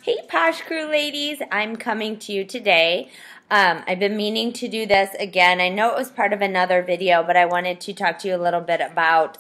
Hey Posh Crew ladies, I'm coming to you today. I've been meaning to do this again. I know it was part of another video, but I wanted to talk to you a little bit about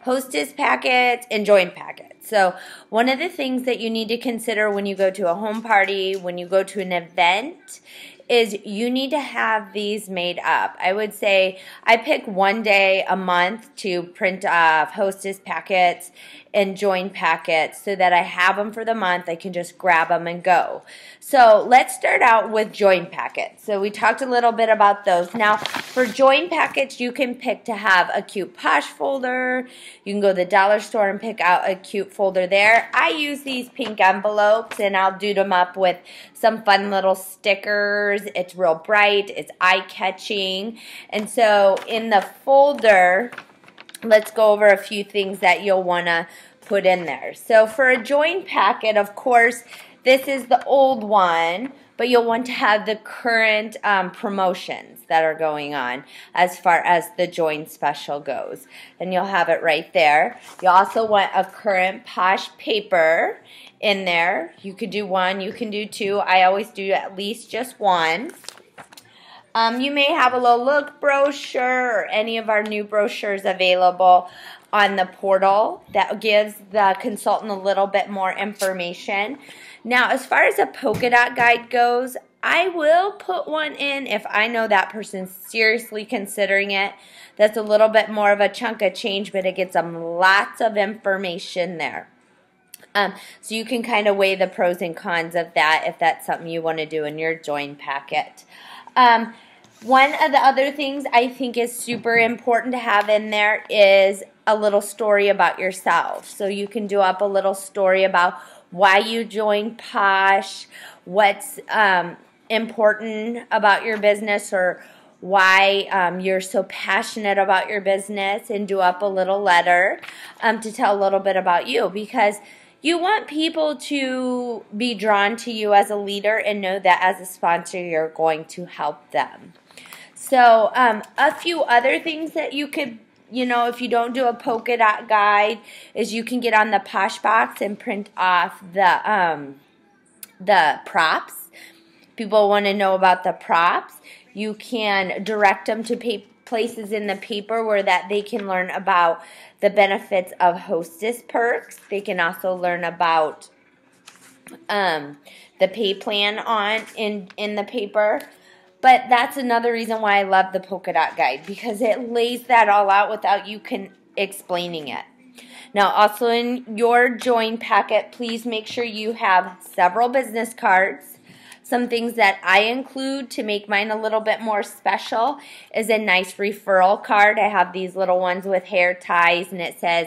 Hostess packets and join packets. So one of the things that you need to consider when you go to a home party, when you go to an event, is you need to have these made up. I would say I pick one day a month to print off Hostess packets and join packets so that I have them for the month. I can just grab them and go. So let's start out with join packets. So we talked a little bit about those. Now for join packets, you can pick to have a cute Posh folder. You can go to the dollar store and pick out a cute folder there. I use these pink envelopes and I'll do them up with some fun little stickers. It's real bright, it's eye-catching. And so in the folder, let's go over a few things that you'll want to put in there. So for a join packet, of course, this is the old one, but you'll want to have the current promotions that are going on as far as the join special goes. And you'll have it right there. You also want a current Posh paper in there. You could do one, you can do two. I always do at least just one. You may have a little look brochure or any of our new brochures available on the portal that gives the consultant a little bit more information. Now, as far as a polka dot guide goes, I will put one in if I know that person's seriously considering it. That's a little bit more of a chunk of change, but it gets them lots of information there. So you can kind of weigh the pros and cons of that if that's something you want to do in your join packet. One of the other things I think is super important to have in there is a little story about yourself. So you can do up a little story about why you joined Posh, what's important about your business, or why you're so passionate about your business, and do up a little letter to tell a little bit about you, because you want people to be drawn to you as a leader and know that as a sponsor you're going to help them. So a few other things that you could, if you don't do a polka dot guide, is you can get on the Posh box and print off the props. People want to know about the props. You can direct them to places in the paper where that they can learn about the benefits of Hostess perks. They can also learn about the pay plan in the paper. But that's another reason why I love the polka dot guide, because it lays that all out without you explaining it. Now, also in your join packet, please make sure you have several business cards. Some things that I include to make mine a little bit more special is a nice referral card. I have these little ones with hair ties, and it says,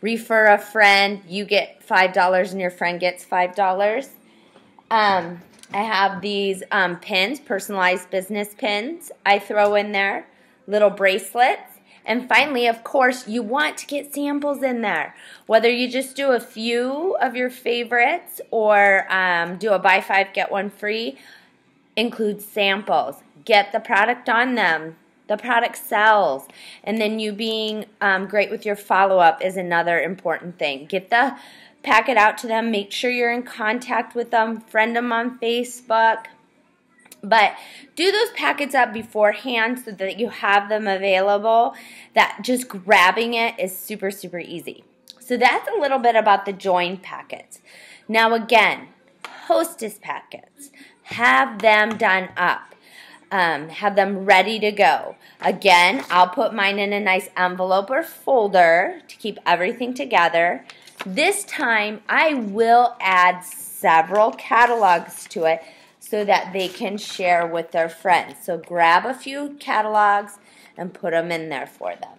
refer a friend, you get $5 and your friend gets $5. I have these pins, personalized business pins I throw in there, little bracelets. And finally, of course, you want to get samples in there. Whether you just do a few of your favorites or do a buy 5, get 1 free, include samples. Get the product on them. The product sells. And then you being great with your follow-up is another important thing. Get the packet out to them. Make sure you're in contact with them. Friend them on Facebook. But do those packets up beforehand so that you have them available. That just grabbing it is super, super easy. So that's a little bit about the join packets. Now again, Hostess packets. Have them done up. Have them ready to go. Again, I'll put mine in a nice envelope or folder to keep everything together. This time, I will add several catalogs to it so that they can share with their friends. So grab a few catalogs and put them in there for them.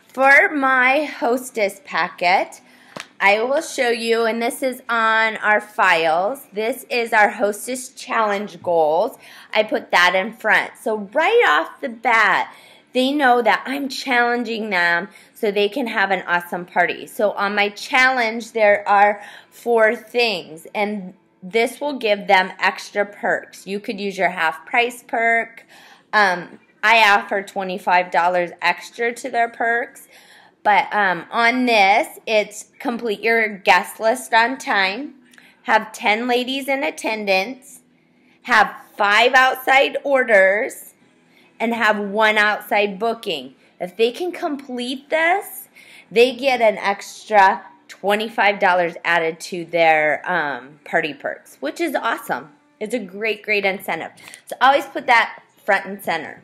For my Hostess packet, I will show you, and this is on our files, this is our Hostess Challenge goals. I put that in front. So right off the bat, they know that I'm challenging them so they can have an awesome party. So on my challenge, there are 4 things, and this will give them extra perks. You could use your half price perk. I offer $25 extra to their perks. But on this, it's complete your guest list on time, have 10 ladies in attendance, have 5 outside orders, and have 1 outside booking. If they can complete this, they get an extra $25 added to their party perks, which is awesome. It's a great, great incentive. So always put that front and center.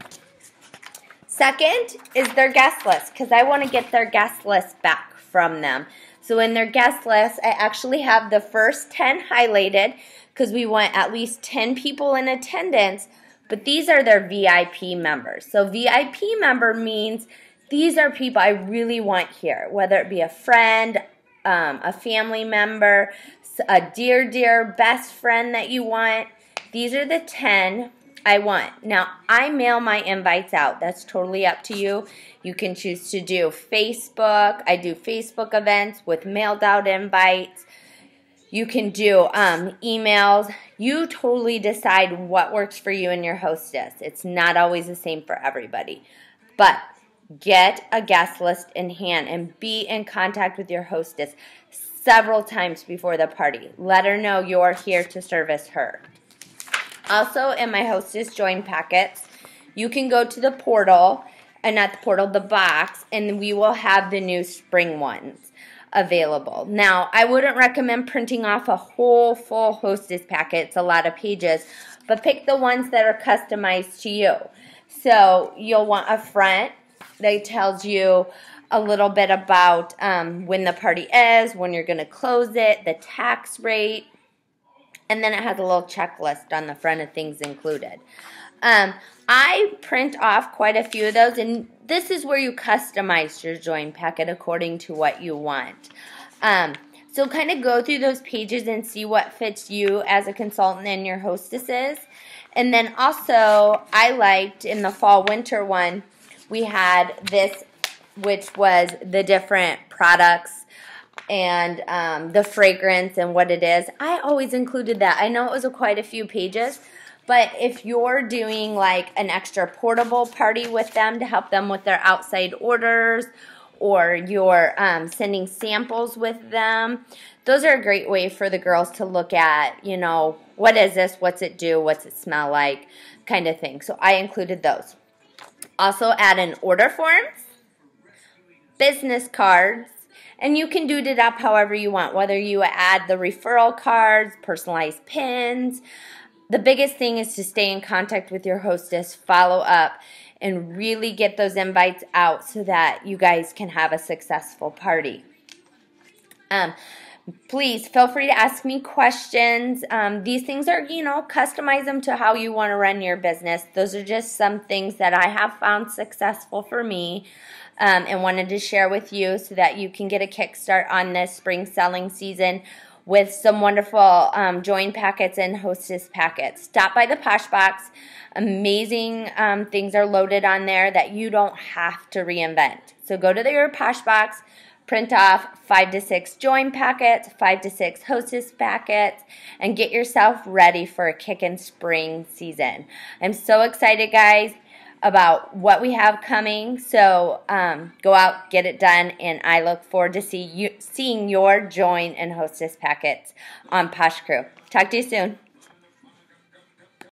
Second is their guest list, because I want to get their guest list back from them. So in their guest list, I actually have the first 10 highlighted because we want at least 10 people in attendance, but these are their VIP members. So VIP member means these are people I really want here, whether it be a friend, a family member, a dear, dear best friend that you want. These are the 10 I want. Now, I mail my invites out. That's totally up to you. You can choose to do Facebook. I do Facebook events with mailed out invites. You can do emails. You totally decide what works for you and your hostess. It's not always the same for everybody. But get a guest list in hand and be in contact with your hostess several times before the party. Let her know you're here to service her. Also, in my hostess join packets, you can go to the portal, and not the portal, the box, and we will have the new spring ones available. Now, I wouldn't recommend printing off a whole full hostess packet. It's a lot of pages, but pick the ones that are customized to you. So you'll want a front that tells you a little bit about when the party is, when you're going to close it, the tax rate, and then it has a little checklist on the front of things included. I print off quite a few of those, and this is where you customize your join packet according to what you want. So kind of go through those pages and see what fits you as a consultant and your hostesses. And then also, I liked in the fall-winter one, we had this, which was the different products and the fragrance and what it is. I always included that. I know it was quite a few pages, but if you're doing like an extra portable party with them to help them with their outside orders, or you're sending samples with them, those are a great way for the girls to look at, you know, what is this, what's it do, what's it smell like, kind of thing. So I included those. Also add in order forms, business cards, and you can do it up however you want, whether you add the referral cards, personalized pins. The biggest thing is to stay in contact with your hostess, follow up, and really get those invites out so that you guys can have a successful party. Please feel free to ask me questions. These things are, you know, customize them to how you want to run your business. Those are just some things that I have found successful for me. And wanted to share with you so that you can get a kickstart on this spring selling season with some wonderful join packets and hostess packets. Stop by the Posh Box. Amazing things are loaded on there that you don't have to reinvent. So go to your Posh Box, print off 5 to 6 join packets, 5 to 6 hostess packets, and get yourself ready for a kickin' spring season. I'm so excited, guys, about what we have coming. So go out, get it done, and I look forward to seeing your join and hostess packets on Posh Crew. Talk to you soon.